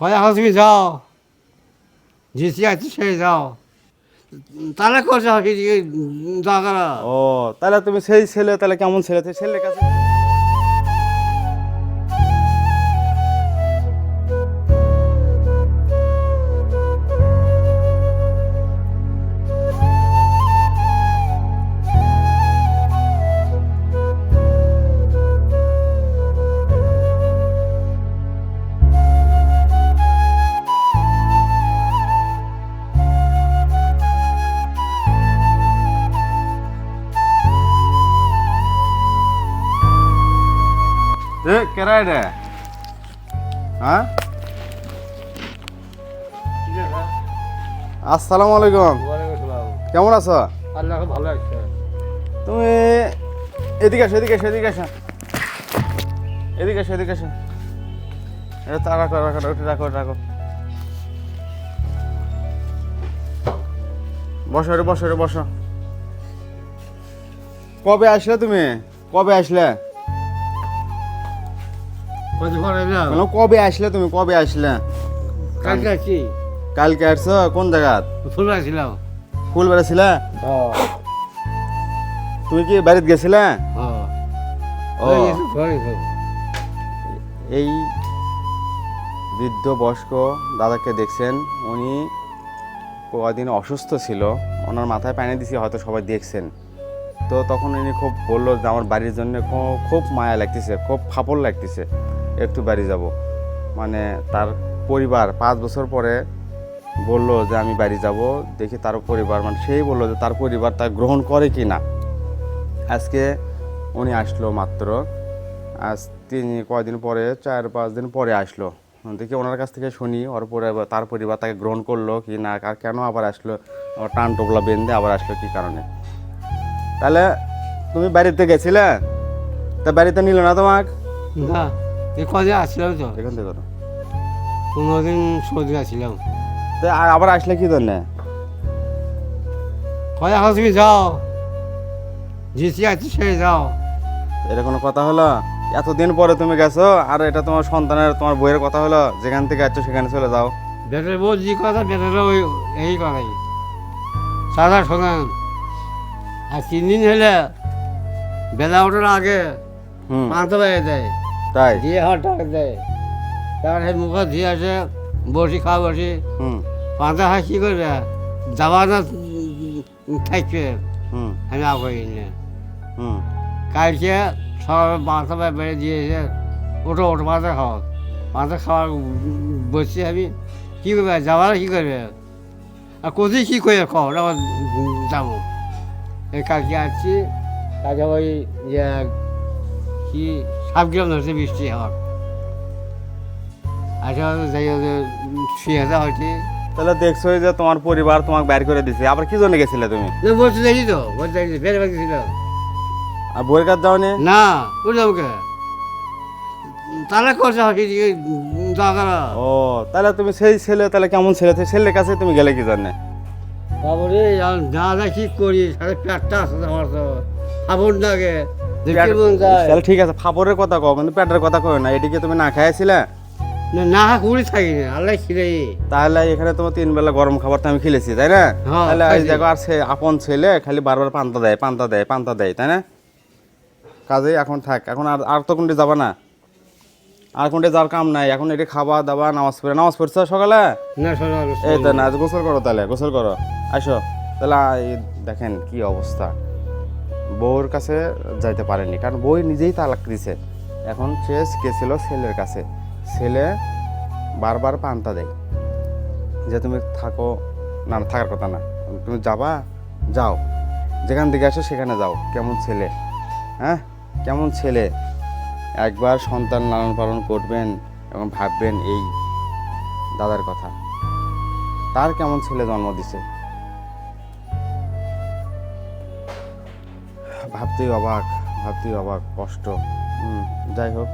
কয় এখন তুমি যাও যেতে আছে সে যাও তাহলে করছে দরকার ও তাহলে তুমি সেই ছেলে, তাহলে কেমন ছেলে, সেই ছেলের কাছে কেরাই রে, হ্যাঁ? আসসালামু আলাইকুম, কেমন আছো? আল্লাহ ভালো আছে। তুমি এদিকে আসো, এদিকে আসো, এদিকে আসো, এদিকে আসো, এদিকে আসো। এটা রাখো, রাখো, রাখো, রাখো। বসো রে, বসো রে, বসো। কবে আসলে তুমি? কবে আসলে? কবে আসলে তুমি? কবে আসলে? কালকে আছি। কালকে আসছো? কোন জায়গা? ফুল আসছিলাম। ফুল বেড়াছিলে? তুমি কি বাড়িতে গেছিলে? ও এই বৃদ্ধ বয়স্ক দাদাকে দেখছেন, উনি কদিন অসুস্থ ছিল, ওনার মাথায় পানি দিছি, হয়তো সবাই দেখছেন। তো তখন উনি খুব বললো যে আমার বাড়ির জন্য খুব মায়া লাগতেছে, খুব ফাপড় লাগতেছে, একটু বাড়ি যাব। মানে তার পরিবার 5 বছর পরে বললো যে আমি বাড়ি যাব, দেখি তার পরিবার, মানে সেই বললো যে তার পরিবার তা গ্রহণ করে কি না। আজকে উনি আসলো মাত্র, আজ তিনি কয়দিন পরে, 4-5 দিন পরে আসলো। দেখি ওনার কাছ থেকে শুনি ওর পরে তার পরিবার তাকে গ্রহণ করলো কি না, আর কেন আবার আসলো, টান টোপলা বেঁধে আবার আসলো কী কারণে। তাহলে তুমি বাড়িতে গেছিলে, তা বাড়িতে নিল না তোমাক? না, এই কদিন আসছিলাম তো, এখান থেকে 15 দিন সৌদি আসছিলাম। তো আবার আসলে কি জন্যে? কয় এখন তুমি যাও যেতে আছে সে যাও। এটা কোনো কথা হলো? এতদিন পরে তুমি গেছো, আর এটা তোমার সন্তানের, তোমার বইয়ের কথা হলো? যেখান থেকে আসছো সেখানে চলে যাও। বেটার বউ যে কথা বেটারও ওই এই কথাই সাদা শোনেন। আর 3 দিন হলে বেলা ওঠার আগে হুম, পাঁচটা বেড়ে দেয়, তাই? দিয়ে হাত টাকা দেয়, তারপর সেই মুখে দিয়ে আসে বসি খাওয়া বসি হুম, পাঁচটা হাত কী করবে যাবা না থাকবে হুম, আমি আগে না। হুম, কালকে সব পাঁচটা বেড়ে দিয়েছে, ওটো ওটো পাঁচটা খাওয়া, পাঁচটা খাওয়ার বসছি আমি, কী করবে যাওয়ার কী করবে আর কোথায় কী করে খাও আবার যাবো। এই কালকে আসছি, কালকে ওই যে কি 7 গ্রাম ধরছে বৃষ্টি হওয়ার, আচ্ছা যাই শুয়ে হয়েছে। তাহলে দেখছো যে তোমার পরিবার তোমাকে বাইর করে দিছে, আবার কি জন্য গেছিলে তুমি? বলতে দেখি তো, বলতে দেখি বেড়ে বাগিয়েছিল আর বইয়ের কাজ যাওনি? না, বুঝলাম কে তাহলে করছে দরকার। ও তাহলে তুমি সেই ছেলে, তাহলে কেমন ছেলে, সেই ছেলের কাছে তুমি গেলে কি জন্যে? বাবরে না যা কি করি সাড়ে পেটটা আছে আমার তো খাবর লাগে দেখতে মন যায় তাহলে ঠিক আছে, ফাপড়ের কথা কও, কিন্তু পেটের কথা কও না। এদিকে তুমি না খাইছিলে? না, না কুড়ি থাকি না আল্লাহ খিরে। তাহলে এখানে তোমার 3 বেলা গরম খাবার তো আমি খেলেছি, তাই না? হ্যাঁ, তাহলে এই খাইছি। দেখো, আর সে আপন ছেলে খালি বারবার পান্তা দেয়, পান্তা দেয়, পান্তা দেয়, তাই না? কাজেই এখন থাক, এখন আর আর তো কোনটি যাবা না, আর কোনটি যাওয়ার কাম নাই। এখন এটি খাওয়া দাওয়া, নামাজ পড়ছো সকালে? না শোনো এই তো না, গোসল করো, তাহলে গোসল করো, আসো। তাহলে এই দেখেন কি অবস্থা, বউর কাছে যাইতে পারেনি, কারণ বউ নিজেই তালাক দিছে। এখন সে গেছিল ছেলের কাছে, ছেলে বারবার পান্তা দেয় যে তুমি থাকো, না না, থাকার কথা না, তুমি যাবা, যাও, যেখান থেকে আসো সেখানে যাও। কেমন ছেলে, হ্যাঁ, কেমন ছেলে। একবার সন্তান লালন পালন করবেন এবং ভাববেন এই দাদার কথা, তার কেমন ছেলে জন্ম দিছে, ভাবতেই অবাক, ভাবতেই অবাক, কষ্ট। যাই হোক।